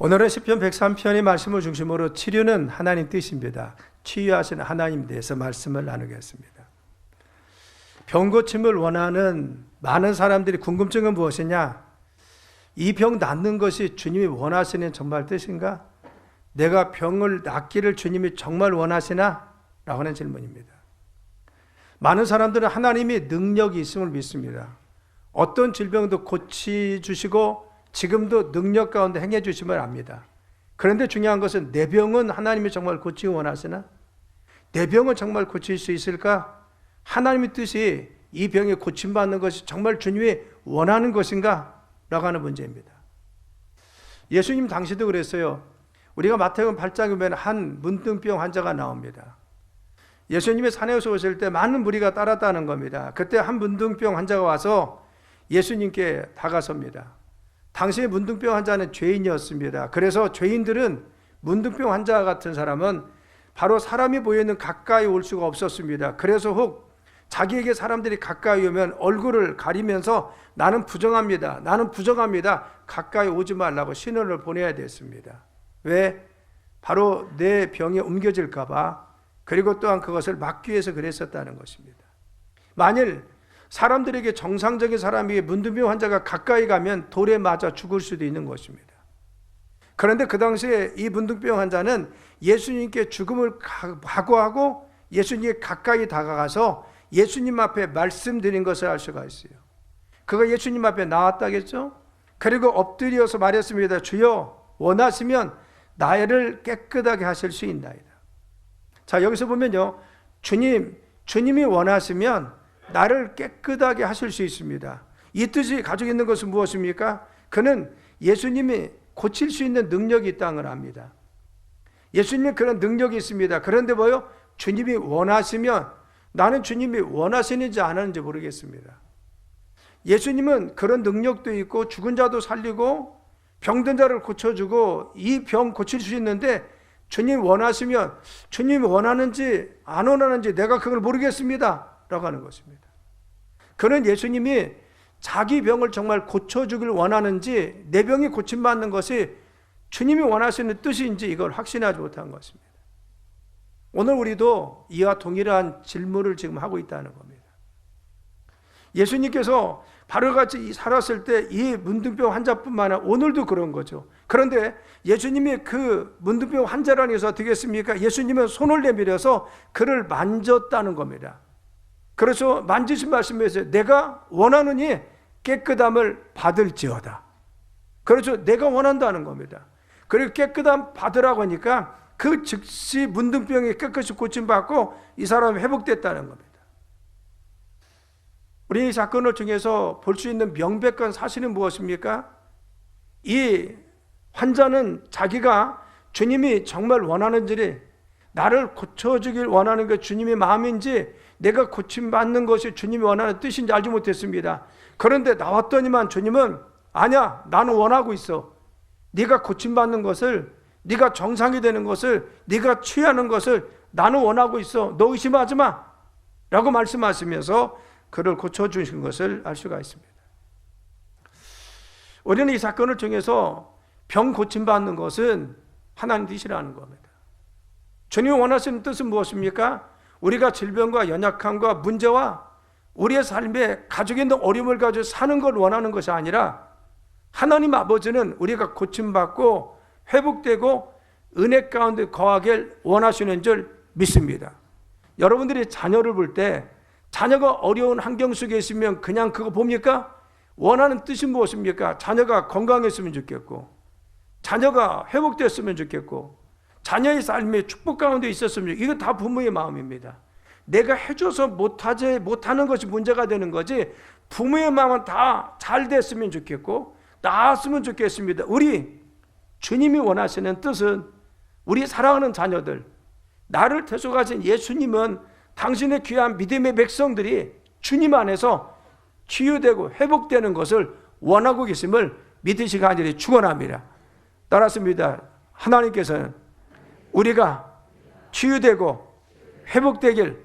오늘은 시편 103편의 말씀을 중심으로 치료는 하나님 뜻입니다. 치유하시는 하나님에 대해서 말씀을 나누겠습니다. 병 고침을 원하는 많은 사람들이 궁금증은 무엇이냐? 이 병 낫는 것이 주님이 원하시는 정말 뜻인가? 내가 병을 낫기를 주님이 정말 원하시나? 라고 하는 질문입니다. 많은 사람들은 하나님이 능력이 있음을 믿습니다. 어떤 질병도 고치주시고 지금도 능력 가운데 행해 주심을 압니다. 그런데 중요한 것은 내 병은 하나님이 정말 고치기 원하시나? 내 병은 정말 고칠 수 있을까? 하나님의 뜻이 이 병에 고침받는 것이 정말 주님이 원하는 것인가? 라고 하는 문제입니다. 예수님 당시도 그랬어요. 우리가 마태복음 8장에 보면 한 문둥병 환자가 나옵니다. 예수님이 산에서 오실 때 많은 무리가 따랐다는 겁니다. 그때 한 문둥병 환자가 와서 예수님께 다가섭니다. 당시의 문둥병 환자는 죄인이었습니다. 그래서 죄인들은 문둥병 환자 같은 사람은 바로 사람이 보이는 가까이 올 수가 없었습니다. 그래서 혹 자기에게 사람들이 가까이 오면 얼굴을 가리면서 나는 부정합니다. 나는 부정합니다. 가까이 오지 말라고 신호를 보내야 됐습니다. 왜? 바로 내 병이 옮겨질까 봐, 그리고 또한 그것을 막기 위해서 그랬었다는 것입니다. 만일 사람들에게 정상적인 사람이 문둥병 환자가 가까이 가면 돌에 맞아 죽을 수도 있는 것입니다. 그런데 그 당시에 이 문둥병 환자는 예수님께 죽음을 각오하고 예수님께 가까이 다가가서 예수님 앞에 말씀드린 것을 알 수가 있어요. 그가 예수님 앞에 나왔다겠죠? 그리고 엎드려서 말했습니다. 주여 원하시면 나를 깨끗하게 하실 수 있나이다. 자, 여기서 보면요, 주님이 원하시면 나를 깨끗하게 하실 수 있습니다. 이 뜻이 가지고 있는 것은 무엇입니까? 그는 예수님이 고칠 수 있는 능력이 있다는 걸 압니다. 예수님은 그런 능력이 있습니다. 그런데 뭐요? 주님이 원하시면, 나는 주님이 원하시는지 안 하는지 모르겠습니다. 예수님은 그런 능력도 있고 죽은 자도 살리고 병든 자를 고쳐주고 이 병 고칠 수 있는데, 주님이 원하시면 주님이 원하는지 안 원하는지 내가 그걸 모르겠습니다 라고 하는 것입니다. 그는 예수님이 자기 병을 정말 고쳐주길 원하는지 내 병이 고침받는 것이 주님이 원하시는 뜻인지 이걸 확신하지 못한 것입니다. 오늘 우리도 이와 동일한 질문을 지금 하고 있다는 겁니다. 예수님께서 바로같이 살았을 때 이 문둥병 환자뿐만 아니라 오늘도 그런 거죠. 그런데 예수님이 그 문둥병 환자라는 것은 어떻게 했습니까? 예수님은 손을 내밀어서 그를 만졌다는 겁니다. 그래서 만지신 말씀에서 내가 원하느니 깨끗함을 받을지어다. 그렇죠. 내가 원한다는 겁니다. 그리고 깨끗함 받으라고 하니까 그 즉시 문둥병이 깨끗이 고침받고 이 사람이 회복됐다는 겁니다. 우리 이 사건을 통해서 볼 수 있는 명백한 사실은 무엇입니까? 이 환자는 자기가 주님이 정말 원하는지, 나를 고쳐주길 원하는 게 주님의 마음인지, 내가 고침받는 것이 주님이 원하는 뜻인지 알지 못했습니다. 그런데 나왔더니만 주님은 아니야, 나는 원하고 있어. 네가 고침받는 것을, 네가 정상이 되는 것을, 네가 취하는 것을 나는 원하고 있어. 너 의심하지 마 라고 말씀하시면서 그를 고쳐주신 것을 알 수가 있습니다. 우리는 이 사건을 통해서 병 고침받는 것은 하나님 뜻이라는 겁니다. 주님이 원하시는 뜻은 무엇입니까? 우리가 질병과 연약함과 문제와 우리의 삶에 가지고 있는 어려움을 가지고 사는 걸 원하는 것이 아니라 하나님 아버지는 우리가 고침받고 회복되고 은혜 가운데 거하길 원하시는 줄 믿습니다. 여러분들이 자녀를 볼 때 자녀가 어려운 환경 속에 있으면 그냥 그거 봅니까? 원하는 뜻이 무엇입니까? 자녀가 건강했으면 좋겠고, 자녀가 회복됐으면 좋겠고, 자녀의 삶에 축복 가운데 있었으면, 이거 다 부모의 마음입니다. 내가 해줘서 못하는 것이 문제가 되는 거지, 부모의 마음은 다 잘 됐으면 좋겠고 나았으면 좋겠습니다. 우리 주님이 원하시는 뜻은 우리 사랑하는 자녀들, 나를 태속하신 예수님은 당신의 귀한 믿음의 백성들이 주님 안에서 치유되고 회복되는 것을 원하고 계심을 믿으시기 간절히 축원합니다. 따랐습니다. 하나님께서는 우리가 치유되고 회복되길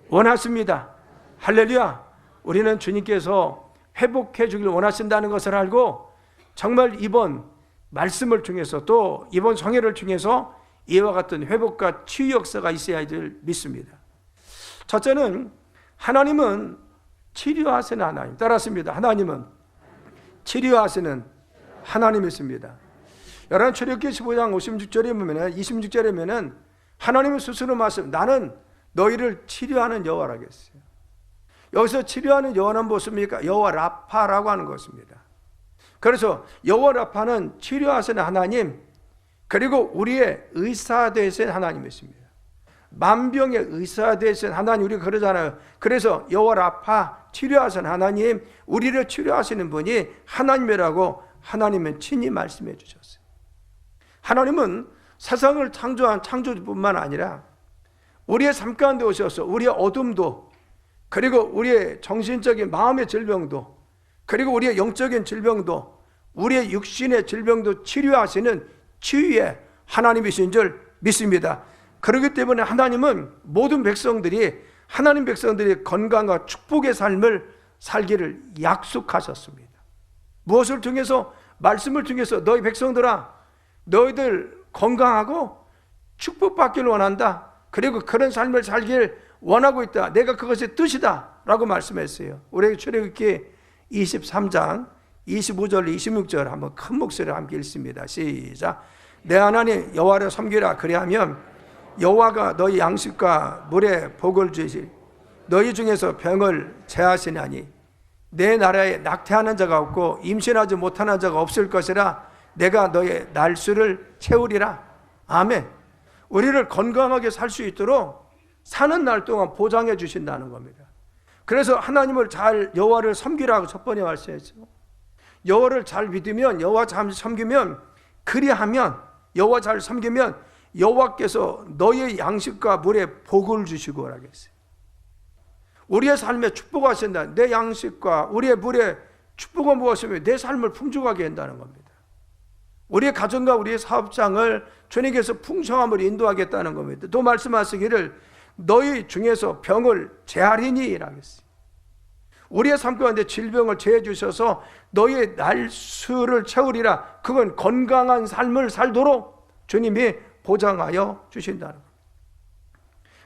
원하십니다. 할렐루야. 우리는 주님께서 회복해 주길 원하신다는 것을 알고 정말 이번 말씀을 통해서 또 이번 성회를 통해서 이와 같은 회복과 치유 역사가 있어야 될 믿습니다. 첫째는 하나님은 치료하시는 하나님. 따랐습니다. 하나님은 치료하시는 하나님이십니다. 열왕 출애굽기 15장 26절에 보면 하나님은 스스로 말씀, 나는 너희를 치료하는 여호와라고 했어요. 여기서 치료하는 여호와는 무엇입니까? 여호와 라파라고 하는 것입니다. 그래서 여호와 라파는 치료하시는 하나님, 그리고 우리의 의사 되신 하나님이십니다. 만병의 의사 되신 하나님, 우리가 그러잖아요. 그래서 여호와 라파, 치료하시는 하나님, 우리를 치료하시는 분이 하나님이라고 하나님은 친히 말씀해 주셨어요. 하나님은 세상을 창조한 창조주뿐만 아니라 우리의 삶 가운데 오셔서 우리의 어둠도, 그리고 우리의 정신적인 마음의 질병도, 그리고 우리의 영적인 질병도, 우리의 육신의 질병도 치료하시는 치유의 하나님이신 줄 믿습니다. 그렇기 때문에 하나님은 모든 백성들이, 하나님 백성들이 건강과 축복의 삶을 살기를 약속하셨습니다. 무엇을 통해서? 말씀을 통해서 너희 백성들아, 너희들 건강하고 축복받기를 원한다. 그리고 그런 삶을 살기를 원하고 있다. 내가 그것의 뜻이다 라고 말씀했어요. 우리 출애굽기 23장 25절 26절 한번 큰 목소리로 함께 읽습니다. 시작. 내 하나님 여호와를 섬기라. 그리하면 여호와가 너희 양식과 물에 복을 주시, 너희 중에서 병을 제하시나니 내 나라에 낙태하는 자가 없고 임신하지 못하는 자가 없을 것이라. 내가 너의 날수를 채우리라. 아멘. 우리를 건강하게 살 수 있도록 사는 날 동안 보장해 주신다는 겁니다. 그래서 하나님을 잘, 여호와를 섬기라고 첫 번째 말씀했죠. 여호와를 잘 믿으면, 여호와 잘 섬기면, 그리하면, 여호와 잘 섬기면 여호와께서 너의 양식과 물에 복을 주시고 라고 했어요. 우리의 삶에 축복하신다. 내 양식과 우리의 물에 축복은 무엇이며 내 삶을 풍족하게 한다는 겁니다. 우리의 가정과 우리의 사업장을 주님께서 풍성함을 인도하겠다는 겁니다. 또 말씀하시기를 너희 중에서 병을 제하리니 라고 했어요. 우리의 삶 가운데 질병을 제해 주셔서 너희의 날수를 채우리라. 그건 건강한 삶을 살도록 주님이 보장하여 주신다는 겁니다.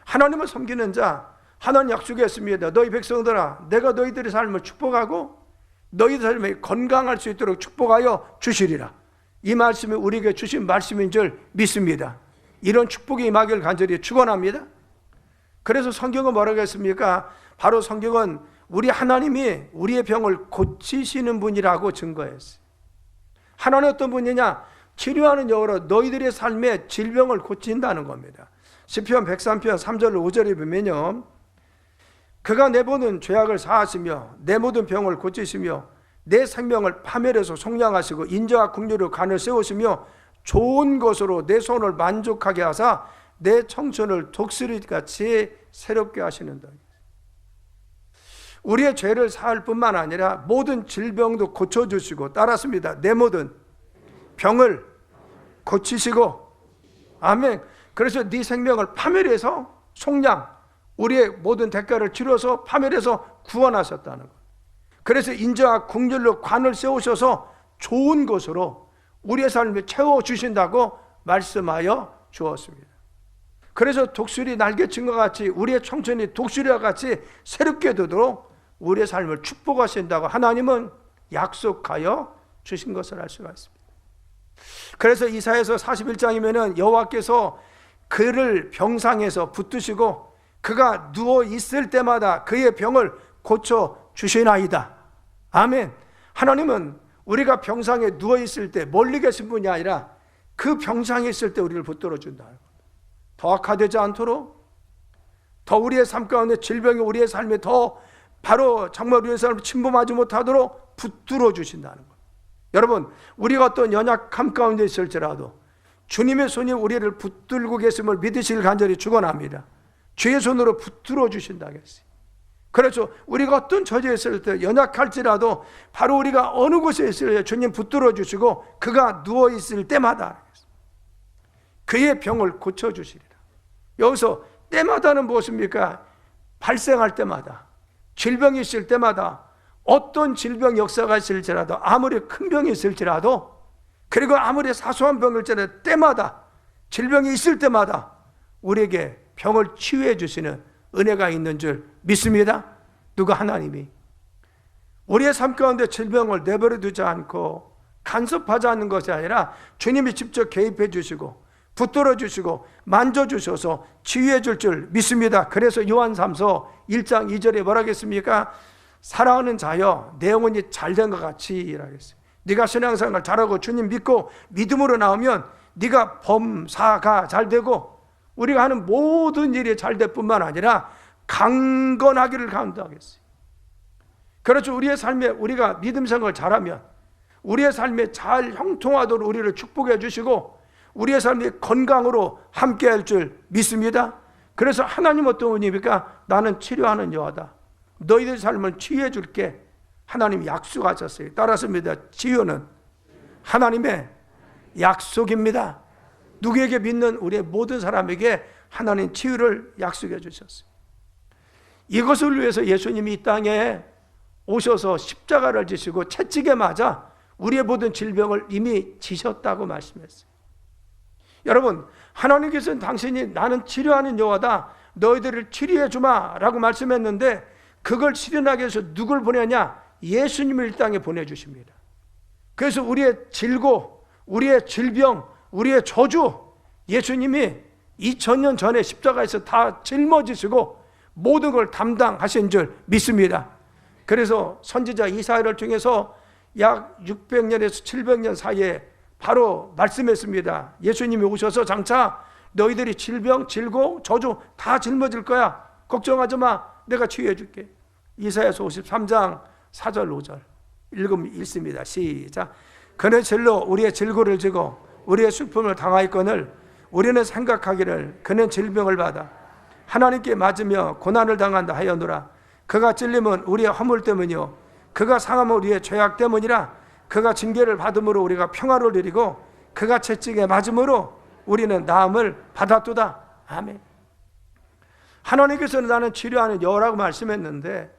하나님을 섬기는 자, 하나님 약속했습니다. 너희 백성들아, 내가 너희들의 삶을 축복하고 너희들 삶이 건강할 수 있도록 축복하여 주시리라. 이 말씀이 우리에게 주신 말씀인 줄 믿습니다. 이런 축복이 임하기를 간절히 축원합니다. 그래서 성경은 뭐라고 했습니까? 바로 성경은 우리 하나님이 우리의 병을 고치시는 분이라고 증거했어요. 하나님 어떤 분이냐? 치료하는 여호로 너희들의 삶의 질병을 고친다는 겁니다. 시편 103편 3절 5절에 보면요, 그가 내 모든 죄악을 사하시며 내 모든 병을 고치시며 내 생명을 파멸해서 속량하시고 인자와 긍휼으로 간을 세우시며 좋은 것으로 내 손을 만족하게 하사 내 청춘을 독수리같이 새롭게 하시는다. 우리의 죄를 사할 뿐만 아니라 모든 질병도 고쳐주시고, 따랐습니다. 내 모든 병을 고치시고, 아멘. 그래서 네 생명을 파멸해서 속량, 우리의 모든 대가를 치러서 파멸해서 구원하셨다는 것. 그래서 인자와 긍휼로 관을 세우셔서 좋은 것으로 우리의 삶을 채워주신다고 말씀하여 주었습니다. 그래서 독수리 날개친과 같이 우리의 청춘이 독수리와 같이 새롭게 되도록 우리의 삶을 축복하신다고 하나님은 약속하여 주신 것을 알 수가 있습니다. 그래서 이사야서 41장이면은 여호와께서 그를 병상에서 붙드시고 그가 누워 있을 때마다 그의 병을 고쳐 주시나이다. 아멘. 하나님은 우리가 병상에 누워 있을 때 멀리 계신 분이 아니라 그 병상에 있을 때 우리를 붙들어 준다. 더 악화되지 않도록, 더 우리의 삶 가운데 질병이 우리의 삶에 더 바로 정말 우리의 삶을 침범하지 못하도록 붙들어 주신다는 것. 여러분, 우리가 어떤 연약함 가운데 있을지라도 주님의 손이 우리를 붙들고 계심을 믿으실 간절히 축원합니다. 주의 손으로 붙들어 주신다고 했어요. 그래서 우리가 어떤 처지에 있을 때 연약할지라도 바로 우리가 어느 곳에 있을 때 주님 붙들어 주시고 그가 누워 있을 때마다 그의 병을 고쳐주시리라. 여기서 때마다는 무엇입니까? 발생할 때마다, 질병이 있을 때마다, 어떤 질병 역사가 있을지라도, 아무리 큰 병이 있을지라도 그리고 아무리 사소한 병일지라도 때마다, 질병이 있을 때마다 우리에게 병을 치유해 주시는 은혜가 있는 줄 믿습니다. 누가? 하나님이. 우리의 삶 가운데 질병을 내버려 두지 않고 간섭하지 않는 것이 아니라 주님이 직접 개입해 주시고 붙들어 주시고 만져 주셔서 치유해 줄 줄 믿습니다. 그래서 요한 3서 1장 2절에 뭐라 하겠습니까? 사랑하는 자여, 내 영혼이 잘된 것 같이 일하겠어요. 네가 신앙생활 잘하고 주님 믿고 믿음으로 나오면 네가 범사가 잘 되고 우리가 하는 모든 일이 잘 될 뿐만 아니라 강건하기를 간구하겠어요. 그렇죠. 우리의 삶에 우리가 믿음 생활을 잘하면 우리의 삶에 잘 형통하도록 우리를 축복해 주시고 우리의 삶이 건강으로 함께 할 줄 믿습니다. 그래서 하나님 어떤 분입니까? 나는 치료하는 여호와다. 너희들 삶을 치유해 줄게. 하나님 약속하셨어요. 따라서입니다. 치유는 하나님의 약속입니다. 누구에게 믿는 우리의 모든 사람에게 하나님 치유를 약속해 주셨어요. 이것을 위해서 예수님이 이 땅에 오셔서 십자가를 지시고 채찍에 맞아 우리의 모든 질병을 이미 지셨다고 말씀했어요. 여러분, 하나님께서는 당신이 나는 치료하는 여호와다, 너희들을 치료해 주마 라고 말씀했는데 그걸 실현하기 위해서 누굴 보내냐? 예수님을 이 땅에 보내주십니다. 그래서 우리의 질고, 우리의 질병, 우리의 저주, 예수님이 2000년 전에 십자가에서 다 짊어지시고 모든 걸 담당하신 줄 믿습니다. 그래서 선지자 이사야를 통해서 약 600년에서 700년 사이에 바로 말씀했습니다. 예수님이 오셔서 장차 너희들이 질병, 질고, 저주 다 짊어질 거야. 걱정하지 마. 내가 치유해 줄게. 이사야서 53장 4절 5절 읽습니다. 시작. 그는 실로 우리의 질고를 지고 우리의 슬픔을 당하였거늘 우리는 생각하기를 그는 질병을 받아 하나님께 맞으며 고난을 당한다 하였노라. 그가 찔림은 우리의 허물 때문이요 그가 상함은 우리의 죄악 때문이라. 그가 징계를 받음으로 우리가 평화를 누리고 그가 채찍에 맞음으로 우리는 나음을 받았도다. 아멘. 하나님께서는 나는 치료하는 여호라고 말씀했는데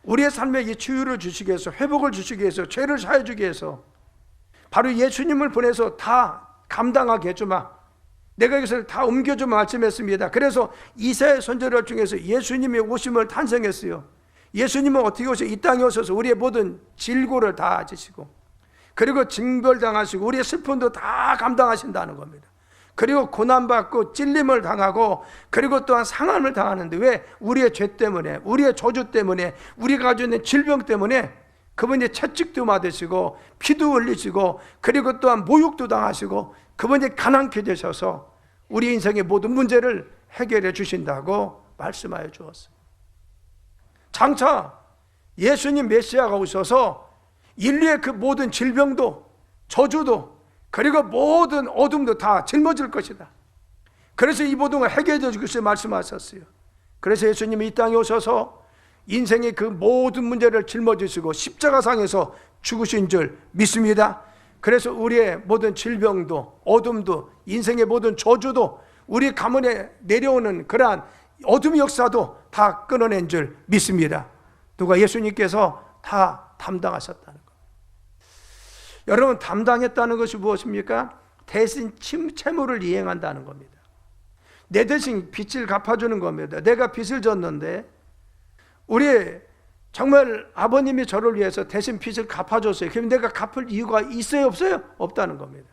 우리의 삶에 이 치유를 주시기 위해서, 회복을 주시기 위해서, 죄를 사해 주기 위해서 바로 예수님을 보내서 다 감당하게 해주마. 내가 이것을 다 옮겨주마 말씀했습니다. 그래서 이사야 선지자 중에서 예수님이 오심을 탄생했어요. 예수님은 어떻게 오셔서 이 땅에 오셔서 우리의 모든 질고를 다 지시고 그리고 징벌당하시고 우리의 슬픔도 다 감당하신다는 겁니다. 그리고 고난받고 찔림을 당하고 그리고 또한 상함을 당하는데 왜? 우리의 죄 때문에, 우리의 저주 때문에, 우리가 가지고 있는 질병 때문에 그분이 채찍도 맞으시고 피도 흘리시고 그리고 또한 모욕도 당하시고 그분이 가난케 되셔서 우리 인생의 모든 문제를 해결해 주신다고 말씀하여 주었어요. 장차 예수님 메시아가 오셔서 인류의 그 모든 질병도 저주도 그리고 모든 어둠도 다 짊어질 것이다. 그래서 이 모든 걸 해결해 주시고 말씀하셨어요. 그래서 예수님이 이 땅에 오셔서 인생의 그 모든 문제를 짊어지시고 십자가상에서 죽으신 줄 믿습니다. 그래서 우리의 모든 질병도 어둠도 인생의 모든 저주도 우리 가문에 내려오는 그러한 어둠의 역사도 다 끊어낸 줄 믿습니다. 누가? 예수님께서 다 담당하셨다는 것. 여러분, 담당했다는 것이 무엇입니까? 대신 채무를 이행한다는 겁니다. 내 대신 빚을 갚아주는 겁니다. 내가 빚을 졌는데 우리 정말 아버님이 저를 위해서 대신 빚을 갚아줬어요. 그럼 내가 갚을 이유가 있어요, 없어요? 없다는 겁니다.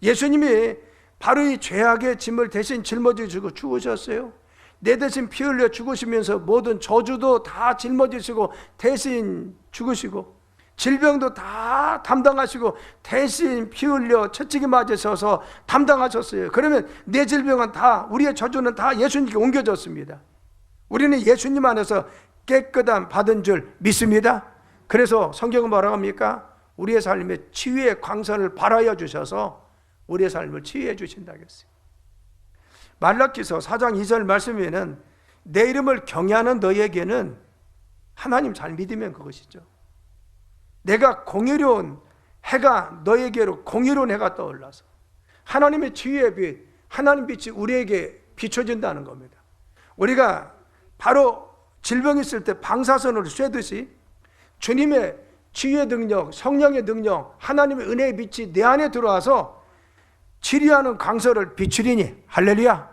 예수님이 바로 이 죄악의 짐을 대신 짊어지시고 죽으셨어요. 내 대신 피 흘려 죽으시면서 모든 저주도 다 짊어지시고 대신 죽으시고 질병도 다 담당하시고 대신 피 흘려 채찍에 맞으셔서 담당하셨어요. 그러면 내 질병은 다, 우리의 저주는 다 예수님께 옮겨졌습니다. 우리는 예수님 안에서 깨끗함 받은 줄 믿습니다. 그래서 성경은 뭐라고 합니까? 우리의 삶에 치유의 광선을 발하여 주셔서 우리의 삶을 치유해 주신다고 했어요. 말라기서 4장 2절 말씀에는 내 이름을 경외하는 너희에게는 하나님 잘 믿으면 그것이죠. 내가 공의로운 해가 너에게로 공의로운 해가 떠올라서 하나님의 치유의 빛, 하나님 빛이 우리에게 비춰진다는 겁니다. 우리가 바로 질병이 있을 때 방사선으로 쐬듯이 주님의 치유의 능력, 성령의 능력, 하나님의 은혜의 빛이 내 안에 들어와서 치료하는 광선을 비추리니 할렐루야.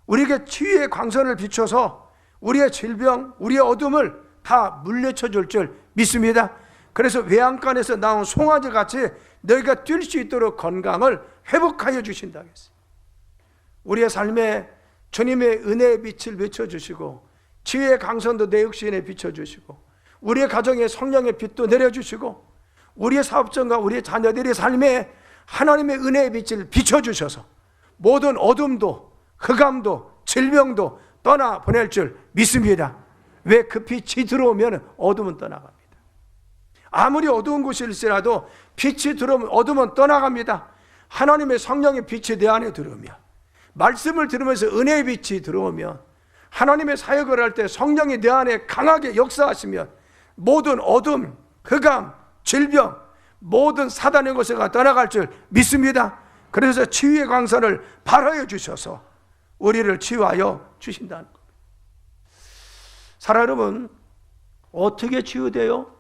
우리에게 치유의 광선을 비춰서 우리의 질병, 우리의 어둠을 다 물리쳐 줄 줄 믿습니다. 그래서 외양간에서 나온 송아지 같이 너희가 뛸 수 있도록 건강을 회복하여 주신다 했어요. 우리의 삶에 주님의 은혜의 빛을 비춰주시고 치유의 강선도 내 육신에 비춰주시고 우리의 가정에 성령의 빛도 내려주시고 우리의 사업장과 우리의 자녀들의 삶에 하나님의 은혜의 빛을 비춰주셔서 모든 어둠도 흑암도 질병도 떠나보낼 줄 믿습니다. 왜 그 빛이 들어오면 어둠은 떠나갑니다. 아무리 어두운 곳일지라도 빛이 들어오면 어둠은 떠나갑니다. 하나님의 성령의 빛이 내 안에 들어오면, 말씀을 들으면서 은혜의 빛이 들어오면, 하나님의 사역을 할 때 성령이 내 안에 강하게 역사하시면 모든 어둠, 흑암, 질병, 모든 사단의 것에가 떠나갈 줄 믿습니다. 그래서 치유의 광선을 발하여 주셔서 우리를 치유하여 주신다는 겁니다. 사랑 여러분, 어떻게 치유돼요?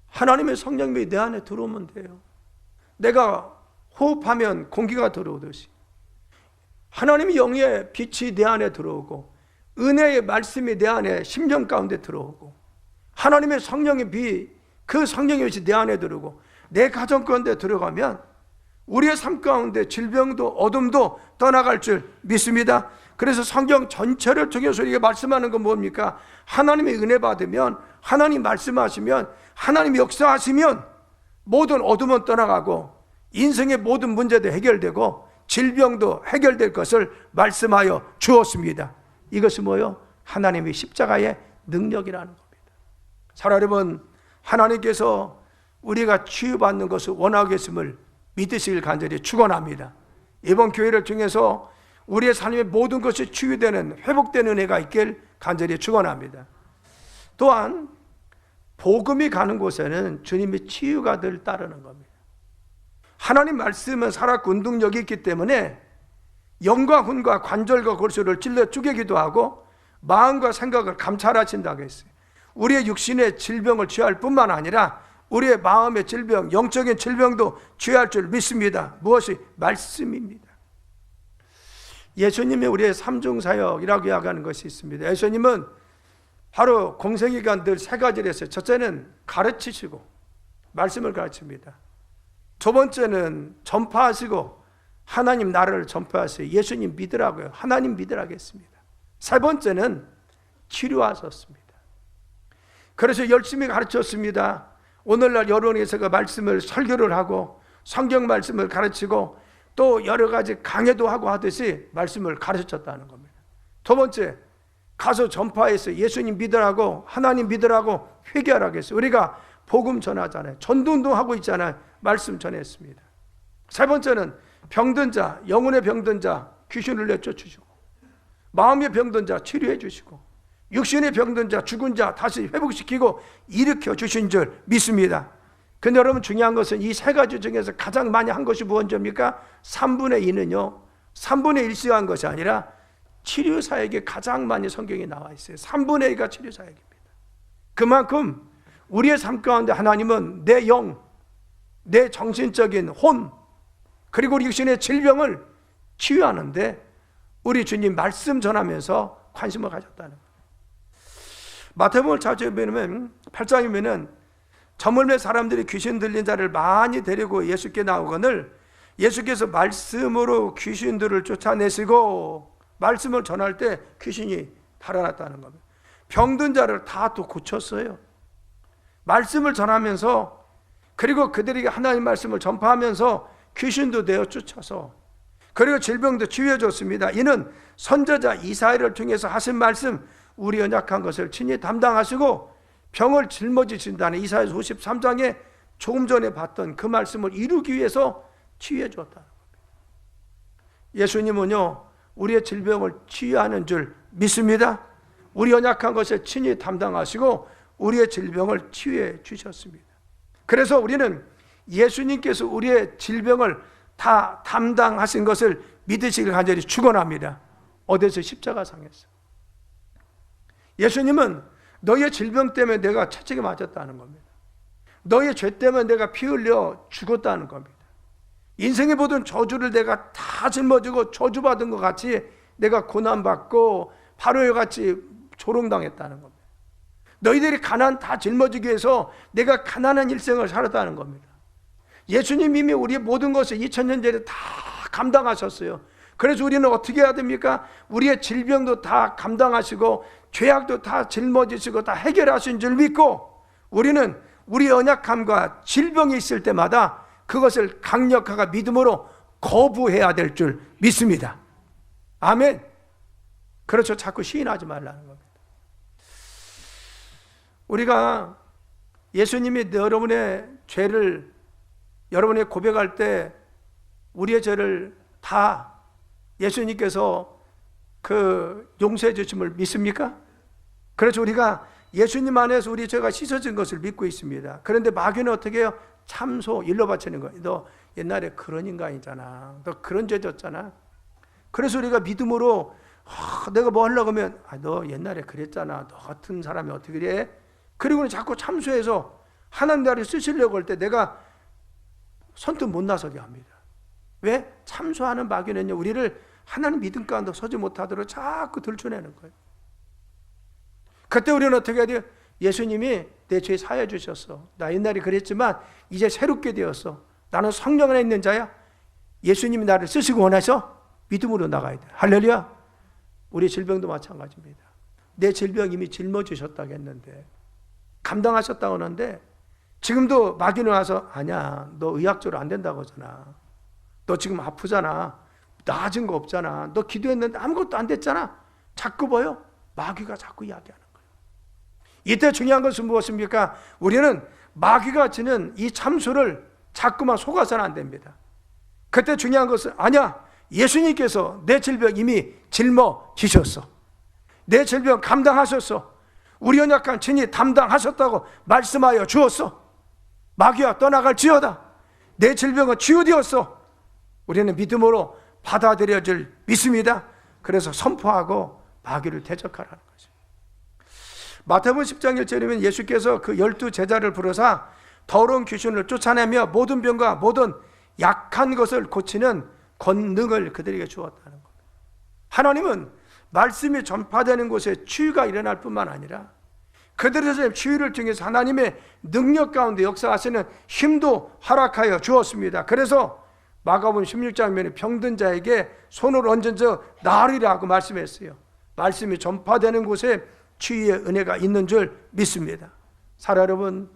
하나님의 성령이 내 안에 들어오면 돼요. 내가 호흡하면 공기가 들어오듯이 하나님의 영의 빛이 내 안에 들어오고 은혜의 말씀이 내 안에 심령 가운데 들어오고 하나님의 성령의 빛, 그 성령의 빛이 내 안에 들어오고 내 가정 가운데 들어가면 우리의 삶 가운데 질병도 어둠도 떠나갈 줄 믿습니다. 그래서 성경 전체를 통해서 우리가 말씀하는 건 뭡니까? 하나님의 은혜 받으면, 하나님 말씀하시면, 하나님 역사하시면 모든 어둠은 떠나가고 인생의 모든 문제도 해결되고 질병도 해결될 것을 말씀하여 주었습니다. 이것이 뭐요? 하나님의 십자가의 능력이라는 겁니다. 사랑 여러분, 하나님께서 우리가 치유받는 것을 원하겠음을 믿으시길 간절히 축원합니다. 이번 교회를 통해서 우리의 삶의 모든 것이 치유되는, 회복되는 은혜가 있길 간절히 축원합니다. 또한 복음이 가는 곳에는 주님의 치유가 늘 따르는 겁니다. 하나님 말씀은 살았고 운동력이 있기 때문에 영과 혼과 관절과 골수를 찔러 쪼개기도 하고 마음과 생각을 감찰하신다고 했어요. 우리의 육신의 질병을 치유할 뿐만 아니라 우리의 마음의 질병, 영적인 질병도 치유할 줄 믿습니다. 무엇이? 말씀입니다. 예수님이 우리의 삼중사역이라고 이야기하는 것이 있습니다. 예수님은 바로 공생애가 늘 세 가지를 했어요. 첫째는 가르치시고 말씀을 가르칩니다. 두 번째는 전파하시고 하나님 나라를 전파하세요. 예수님 믿으라고요. 하나님 믿으라고 했습니다. 세 번째는 치료하셨습니다. 그래서 열심히 가르쳤습니다. 오늘날 여론에서가 말씀을 설교를 하고 성경 말씀을 가르치고 또 여러 가지 강해도 하고 하듯이 말씀을 가르쳤다는 겁니다. 두 번째, 가서 전파해서 예수님 믿으라고, 하나님 믿으라고 회개하라고 했어요. 우리가 복음 전하잖아요. 전도운동 하고 있잖아요. 말씀 전했습니다. 세 번째는 병든 자, 영혼의 병든 자 귀신을 내쫓으시고 마음의 병든 자 치료해 주시고 육신의 병든 자, 죽은 자 다시 회복시키고 일으켜 주신 줄 믿습니다. 근데 여러분, 중요한 것은 이 세 가지 중에서 가장 많이 한 것이 무엇입니까? 3분의 2는요 3분의 1씩 한 것이 아니라 치료사역에 가장 많이 성경에 나와 있어요. 3분의 2가 치료사역입니다. 그만큼 우리의 삶 가운데 하나님은 내 영, 내 정신적인 혼, 그리고 우리 육신의 질병을 치유하는데 우리 주님 말씀 전하면서 관심을 가졌다는 거예요. 마태복음 8장이면 저물매 사람들이 귀신 들린 자를 많이 데리고 예수께 나오거늘 예수께서 말씀으로 귀신들을 쫓아내시고 말씀을 전할 때 귀신이 달아났다는 겁니다. 병든 자를 다 또 고쳤어요. 말씀을 전하면서, 그리고 그들에게 하나님 말씀을 전파하면서 귀신도 내어 쫓아서, 그리고 질병도 치유해 줬습니다. 이는 선지자 이사야를 통해서 하신 말씀, 우리 연약한 것을 친히 담당하시고 병을 짊어지신다는 이사야 53장에 조금 전에 봤던 그 말씀을 이루기 위해서 치유해 줬다는 겁니다. 예수님은요 우리의 질병을 치유하는 줄 믿습니다. 우리 연약한 것을 친히 담당하시고 우리의 질병을 치유해 주셨습니다. 그래서 우리는 예수님께서 우리의 질병을 다 담당하신 것을 믿으시길 간절히 축원합니다. 어디서? 십자가상에서. 예수님은 너의 질병 때문에 내가 채찍에 맞았다는 겁니다. 너의 죄 때문에 내가 피 흘려 죽었다는 겁니다. 인생의 모든 저주를 내가 다 짊어지고 저주받은 것 같이 내가 고난받고 바로와 같이 조롱당했다는 겁니다. 너희들이 가난 다 짊어지기 위해서 내가 가난한 일생을 살았다는 겁니다. 예수님 이미 우리의 모든 것을 2000년 전에 다 감당하셨어요. 그래서 우리는 어떻게 해야 됩니까? 우리의 질병도 다 감당하시고 죄악도 다 짊어지시고 다 해결하신 줄 믿고 우리는 우리 연약함과 질병이 있을 때마다 그것을 강력하게 믿음으로 거부해야 될 줄 믿습니다. 아멘. 그렇죠. 자꾸 시인하지 말라는 겁니다. 우리가 예수님이 여러분의 죄를 여러분이 고백할 때 우리의 죄를 다 예수님께서 용서해 주심을 믿습니까? 그래서 우리가 예수님 안에서 우리 죄가 씻어진 것을 믿고 있습니다. 그런데 마귀는 어떻게 해요? 참소, 일러 바치는 거예요. 너 옛날에 그런 인간이잖아. 너 그런 죄 졌잖아. 그래서 우리가 믿음으로 내가 뭐 하려고 하면 너 옛날에 그랬잖아. 너 같은 사람이 어떻게 그래? 그리고는 자꾸 참소해서 하나님 나라를 쓰시려고 할 때 내가 선뜻 못 나서게 합니다. 왜? 참소하는 마귀는요, 우리를 하나님 믿음 가운데 서지 못하도록 자꾸 들춰내는 거예요. 그때 우리는 어떻게 해야 돼요? 예수님이 내 죄 사해 주셨어. 나 옛날에 그랬지만 이제 새롭게 되었어. 나는 성령 안에 있는 자야. 예수님이 나를 쓰시고 원해서 믿음으로 나가야 돼. 할렐루야. 우리 질병도 마찬가지입니다. 내 질병 이미 짊어지셨다고 했는데 감당하셨다고 하는데 지금도 마귀는 와서 아니야, 너 의학적으로 안 된다고 하잖아. 너 지금 아프잖아. 나아진 거 없잖아. 너 기도했는데 아무것도 안 됐잖아. 자꾸 뭐요? 마귀가 자꾸 이야기하는 거예요. 이때 중요한 것은 무엇입니까? 우리는 마귀가 지는 이 참소를 자꾸만 속아서는 안 됩니다. 그때 중요한 것은 아니야, 예수님께서 내 질병 이미 짊어지셨어. 내 질병 감당하셨어. 우리 연약한 친히 담당하셨다고 말씀하여 주었어. 마귀야 떠나갈지어다. 내 질병은 치유되었어. 우리는 믿음으로 받아들여질 믿습니다. 그래서 선포하고 마귀를 대적하라는 거죠. 마태복음 10장 1절이면 예수께서 그 12 제자를 부르사 더러운 귀신을 쫓아내며 모든 병과 모든 약한 것을 고치는 권능을 그들에게 주었다는 겁니다. 하나님은 말씀이 전파되는 곳에 치유가 일어날 뿐만 아니라 그들의 치유를 통해서 하나님의 능력 가운데 역사하시는 힘도 허락하여 주었습니다. 그래서 마가복음 16장면에 병든 자에게 손을 얹은 저 나으리라고 말씀했어요. 말씀이 전파되는 곳에 치유의 은혜가 있는 줄 믿습니다. 사랑 여러분,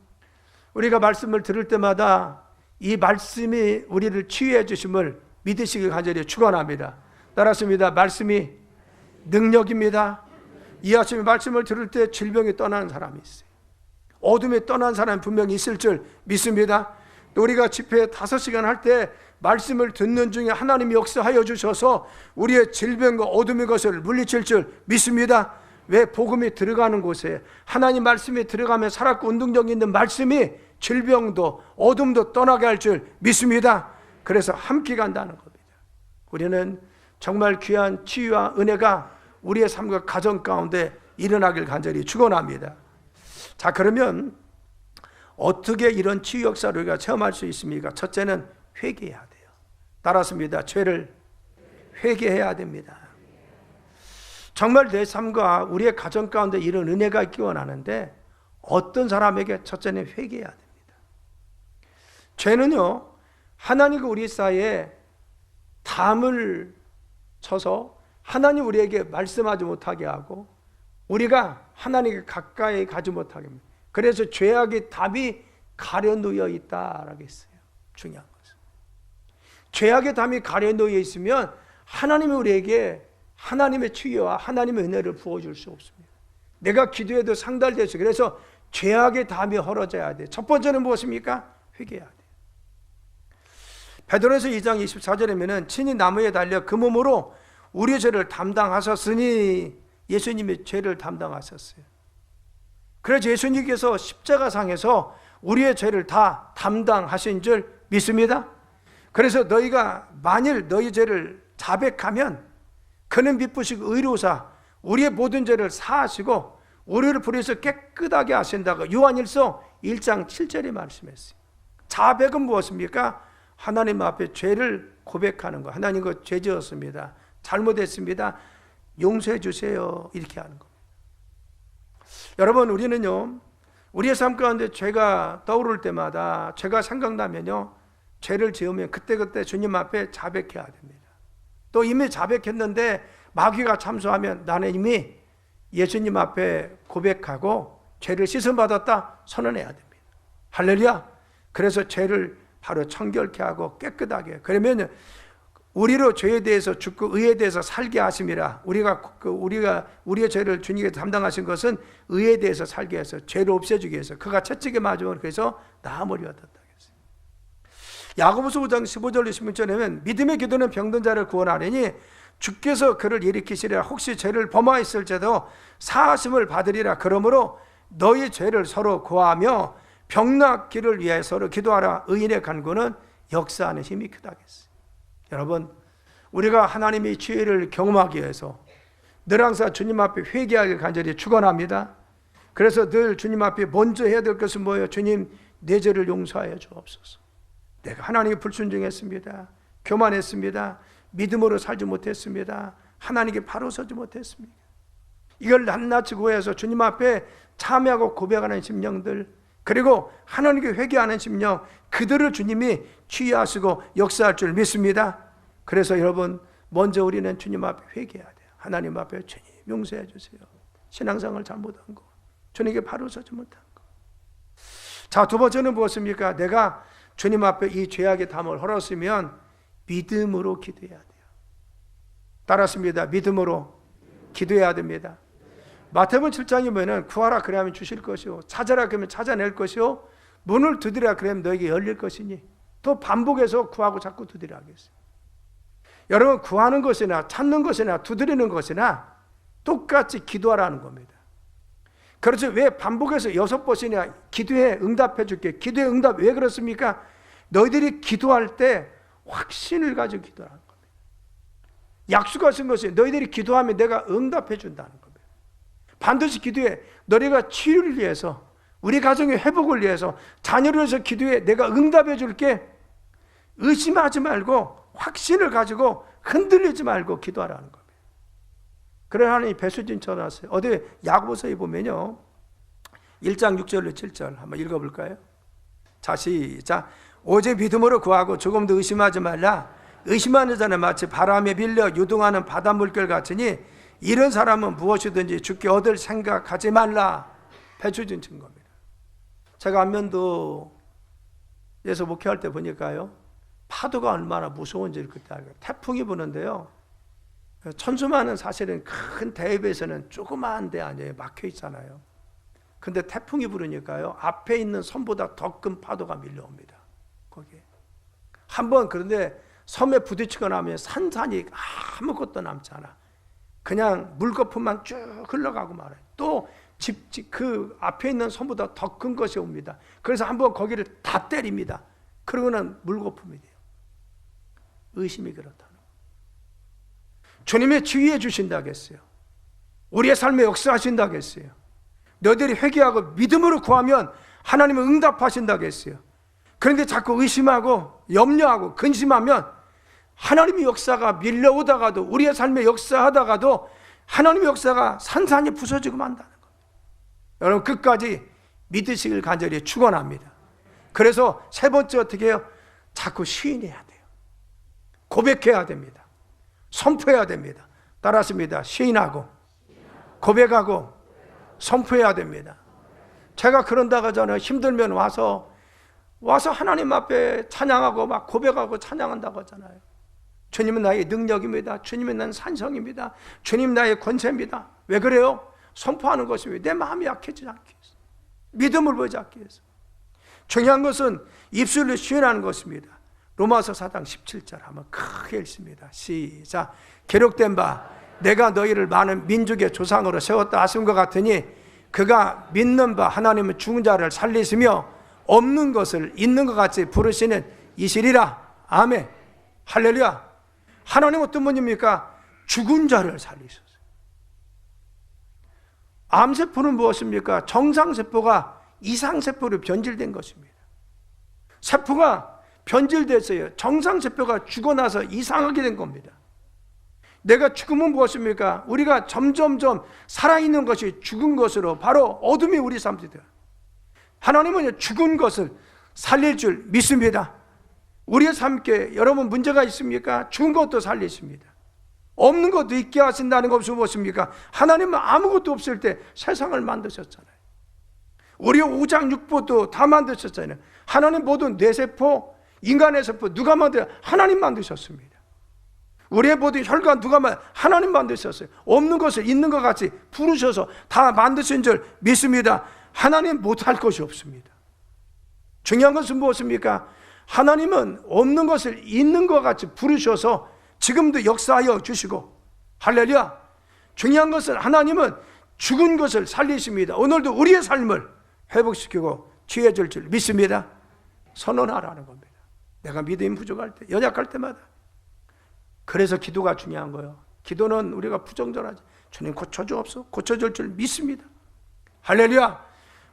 우리가 말씀을 들을 때마다 이 말씀이 우리를 치유해 주심을 믿으시길 간절히 축원합니다. 따라습니다. 말씀이 능력입니다. 이 아침에 말씀을 들을 때 질병이 떠나는 사람이 있어요. 어둠이 떠난 사람이 분명히 있을 줄 믿습니다. 또 우리가 집회 5시간 할 때 말씀을 듣는 중에 하나님이 역사하여 주셔서 우리의 질병과 어둠의 것을 물리칠 줄 믿습니다. 왜? 복음이 들어가는 곳에 하나님 말씀이 들어가면 살았고 운동력 있는 말씀이 질병도 어둠도 떠나게 할 줄 믿습니다. 그래서 함께 간다는 겁니다. 우리는 정말 귀한 치유와 은혜가 우리의 삶과 가정 가운데 일어나길 간절히 축원합니다. 자, 그러면 어떻게 이런 치유 역사를 우리가 체험할 수 있습니까? 첫째는 회개해야 돼요. 따라습니다. 죄를 회개해야 됩니다. 정말 내 삶과 우리의 가정 가운데 이런 은혜가 있기 원하는데 어떤 사람에게 첫째는 회개해야 됩니다. 죄는요, 하나님과 우리 사이에 담을 쳐서 하나님 우리에게 말씀하지 못하게 하고 우리가 하나님께 가까이 가지 못하게 합니다. 그래서 죄악의 담이 가려놓여 있다라고 했어요. 중요한 것은 죄악의 담이 가려놓여 있으면 하나님이 우리에게 하나님의 치유와 하나님의 은혜를 부어줄 수 없습니다. 내가 기도해도 상달돼서 그래서 죄악의 담이 헐어져야 돼. 첫 번째는 무엇입니까? 회개해야 돼. 베드로서 2장 24절에는 친히 나무에 달려 그 몸으로 우리의 죄를 담당하셨으니 예수님이 죄를 담당하셨어요. 그래서 예수님께서 십자가상에서 우리의 죄를 다 담당하신 줄 믿습니다. 그래서 너희가 만일 너희 죄를 자백하면 그는 미쁘시고 의로우사 우리의 모든 죄를 사하시고 우리를 불의에서 깨끗하게 하신다고 요한일서 1장 7절에 말씀했어요. 자백은 무엇입니까? 하나님 앞에 죄를 고백하는 거. 하나님 그 죄 지었습니다. 잘못했습니다. 용서해 주세요. 이렇게 하는 겁니다. 여러분, 우리는요, 우리의 삶 가운데 죄가 떠오를 때마다, 죄가 생각나면요, 죄를 지으면 그때그때 주님 앞에 자백해야 됩니다. 또 이미 자백했는데 마귀가 참소하면 나는 이미 예수님 앞에 고백하고 죄를 씻음받았다 선언해야 됩니다. 할렐루야. 그래서 죄를 바로 청결케 하고 깨끗하게, 그러면 우리로 죄에 대해서 죽고 의에 대해서 살게 하심이라. 우리의 죄를 주님께 담당하신 것은 의에 대해서 살게 해서 죄를 없애주기 위해서 그가 채찍에 맞으면 그래서 나음을 얻었다. 야고보서 5장 15절 16절에 보면 믿음의 기도는 병든 자를 구원하리니 주께서 그를 일으키시리라. 혹시 죄를 범하였을지라도 사하심을 받으리라. 그러므로 너희 죄를 서로 고하며 병낫기를 위해 서로 기도하라. 의인의 간구는 역사하는 힘이 크다겠어요. 여러분, 우리가 하나님의 지혜를 경험하기 위해서 늘 항상 주님 앞에 회개하길 간절히 축원합니다. 그래서 늘 주님 앞에 먼저 해야 될 것은 뭐예요? 주님, 내 죄를 용서하여 주옵소서. 내가 하나님께 불순종했습니다. 교만했습니다. 믿음으로 살지 못했습니다. 하나님께 바로 서지 못했습니다. 이걸 낱낱이 구해서 주님 앞에 참여하고 고백하는 심령들, 그리고 하나님께 회개하는 심령, 그들을 주님이 치유하시고 역사할 줄 믿습니다. 그래서 여러분, 먼저 우리는 주님 앞에 회개해야 돼요. 하나님 앞에 주님 용서해 주세요. 신앙생활 잘못한 거, 주님께 바로 서지 못한 거. 자, 두 번째는 무엇입니까? 내가 주님 앞에 이 죄악의 담을 헐었으면 믿음으로 기도해야 돼요. 따랐습니다. 믿음으로 기도해야 됩니다. 마태복음 7장에 보면 구하라 그러면 주실 것이요, 찾아라 그러면 찾아낼 것이요, 문을 두드리라 그러면 너에게 열릴 것이니. 또 반복해서 구하고 자꾸 두드리라 하겠어요. 여러분, 구하는 것이나 찾는 것이나 두드리는 것이나 똑같이 기도하라는 겁니다. 그래서 왜 반복해서 6번이나 기도해 응답해 줄게, 기도해 응답, 왜 그렇습니까? 너희들이 기도할 때 확신을 가지고 기도하는 겁니다. 약속하신 것이 너희들이 기도하면 내가 응답해 준다는 겁니다. 반드시 기도해. 너희가 치유를 위해서, 우리 가정의 회복을 위해서, 자녀를 위해서 기도해. 내가 응답해 줄게. 의심하지 말고 확신을 가지고 흔들리지 말고 기도하라는 겁니다. 그래 하나님이 배수진 쳐놨어요. 어디 야고보서에 보면요, 1장 6절로 7절 한번 읽어볼까요? 자, 시작. 오직 믿음으로 구하고 조금도 의심하지 말라. 의심하는 자는 마치 바람에 빌려 유동하는 바닷물결 같으니 이런 사람은 무엇이든지 주께 얻을 생각하지 말라. 배수진 친 겁니다. 제가 안면도에서 목회할 때 보니까요, 파도가 얼마나 무서운지를 그때 알고, 태풍이 부는데요, 천수만은 사실은 큰 대입에서는 조그마한 데 아니에요. 막혀 있잖아요. 근데 태풍이 부르니까요, 앞에 있는 섬보다 더 큰 파도가 밀려옵니다. 거기에 한번, 그런데 섬에 부딪히거나 하면 산산이 아무것도 남지 않아. 그냥 물거품만 쭉 흘러가고 말아요. 또 그 앞에 있는 섬보다 더 큰 것이 옵니다. 그래서 한번 거기를 다 때립니다. 그러고는 물거품이 돼요. 의심이 그렇다는 거예요. 주님의 치유해 주신다겠어요. 우리의 삶에 역사하신다겠어요. 너희들이 회개하고 믿음으로 구하면 하나님은 응답하신다겠어요. 그런데 자꾸 의심하고 염려하고 근심하면 하나님의 역사가 밀려오다가도, 우리의 삶에 역사하다가도 하나님의 역사가 산산이 부서지고 만다는 겁니다. 여러분, 끝까지 믿으시길 간절히 축원합니다. 그래서 세 번째 어떻게 해요? 자꾸 시인해야 돼요. 고백해야 됩니다. 선포해야 됩니다. 따라합니다. 시인하고 고백하고 선포해야 됩니다. 제가 그런다고 하잖아요. 힘들면 와서 하나님 앞에 찬양하고 막 고백하고 찬양한다고 하잖아요. 주님은 나의 능력입니다. 주님은 난 산성입니다. 주님 나의 권세입니다. 왜 그래요? 선포하는 것이 내 마음이 약해지지 않기 위해서, 믿음을 보이지 않기 위해서. 중요한 것은 입술로 시인하는 것입니다. 로마서 4장 17절 한번 크게 읽습니다. 시작. 기록된 바 내가 너희를 많은 민족의 조상으로 세웠다 하신 것 같으니 그가 믿는 바 하나님은 죽은 자를 살리시며 없는 것을 있는 것 같이 부르시는 이시리라. 아멘. 할렐루야. 하나님 어떤 분입니까? 죽은 자를 살리셨어요. 암세포는 무엇입니까? 정상세포가 이상세포로 변질된 것입니다. 세포가 변질됐어요. 정상세포가 죽어나서 이상하게 된 겁니다. 내가 죽으면 무엇입니까? 우리가 점점점 살아있는 것이 죽은 것으로 바로 어둠이 우리 삶이 돼요. 하나님은 죽은 것을 살릴 줄 믿습니다. 우리의 삶께 여러분 문제가 있습니까? 죽은 것도 살리십니다. 없는 것도 있게 하신다는 것이 무엇입니까? 하나님은 아무것도 없을 때 세상을 만드셨잖아요. 우리의 오장육부도 다 만드셨잖아요. 하나님 모든 뇌세포, 인간의 세포 누가 만들어요? 하나님 만드셨습니다. 우리의 모든 혈관 누가 하나님 만드셨어요. 없는 것을 있는 것 같이 부르셔서 다 만드신 줄 믿습니다. 하나님 못할 것이 없습니다. 중요한 것은 무엇입니까? 하나님은 없는 것을 있는 것 같이 부르셔서 지금도 역사하여 주시고, 할렐루야. 중요한 것은 하나님은 죽은 것을 살리십니다. 오늘도 우리의 삶을 회복시키고 취해줄 줄 믿습니다. 선언하라는 겁니다. 내가 믿음이 부족할 때, 연약할 때마다. 그래서 기도가 중요한 거예요. 기도는 우리가 부정절하지. 주님 고쳐주옵소서. 고쳐줄 줄 믿습니다. 할렐루야.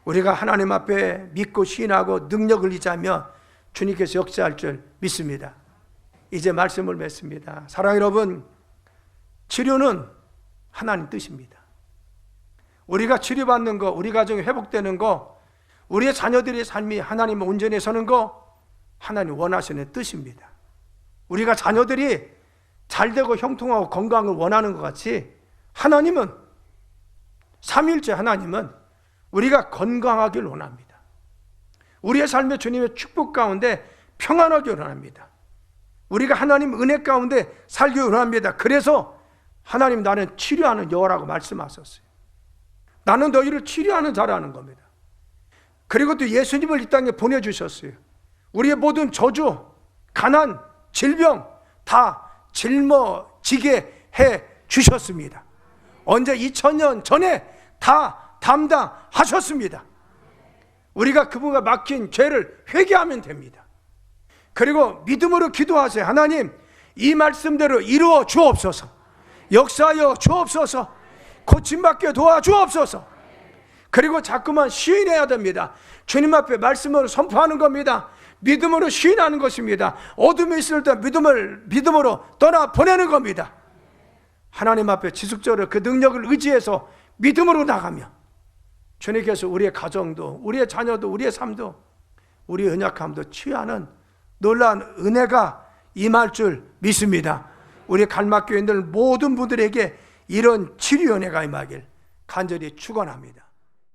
우리가 하나님 앞에 믿고 신하고 능력을 의지하며 주님께서 역사할 줄 믿습니다. 이제 말씀을 맺습니다. 사랑하는 여러분, 치료는 하나님 뜻입니다. 우리가 치료받는 거, 우리 가정이 회복되는 거, 우리의 자녀들의 삶이 하나님의 온전히 서는 거, 하나님 원하시는 뜻입니다. 우리가 자녀들이 잘되고 형통하고 건강을 원하는 것 같이 하나님은, 삼위일체 하나님은 우리가 건강하길 원합니다. 우리의 삶의 주님의 축복 가운데 평안하길 원합니다. 우리가 하나님 은혜 가운데 살길 원합니다. 그래서 하나님, 나는 치료하는 여호와라고 말씀하셨어요. 나는 너희를 치료하는 자라는 겁니다. 그리고 또 예수님을 이 땅에 보내주셨어요. 우리의 모든 저주, 가난, 질병 다 짊어지게 해 주셨습니다. 언제 2000년 전에 다 담당하셨습니다. 우리가 그분과 막힌 죄를 회개하면 됩니다. 그리고 믿음으로 기도하세요. 하나님, 이 말씀대로 이루어 주옵소서. 역사하여 주옵소서. 고침받게 도와주옵소서. 그리고 자꾸만 시인해야 됩니다. 주님 앞에 말씀으로 선포하는 겁니다. 믿음으로 시인하는 것입니다. 어둠이 있을 때 믿음으로 떠나 보내는 겁니다. 하나님 앞에 지속적으로 그 능력을 의지해서 믿음으로 나가며 주님께서 우리의 가정도, 우리의 자녀도, 우리의 삶도, 우리의 연약함도 취하는 놀라운 은혜가 임할 줄 믿습니다. 우리 갈막교회 있는 모든 분들에게 이런 치료 은혜가 임하길 간절히 축원합니다.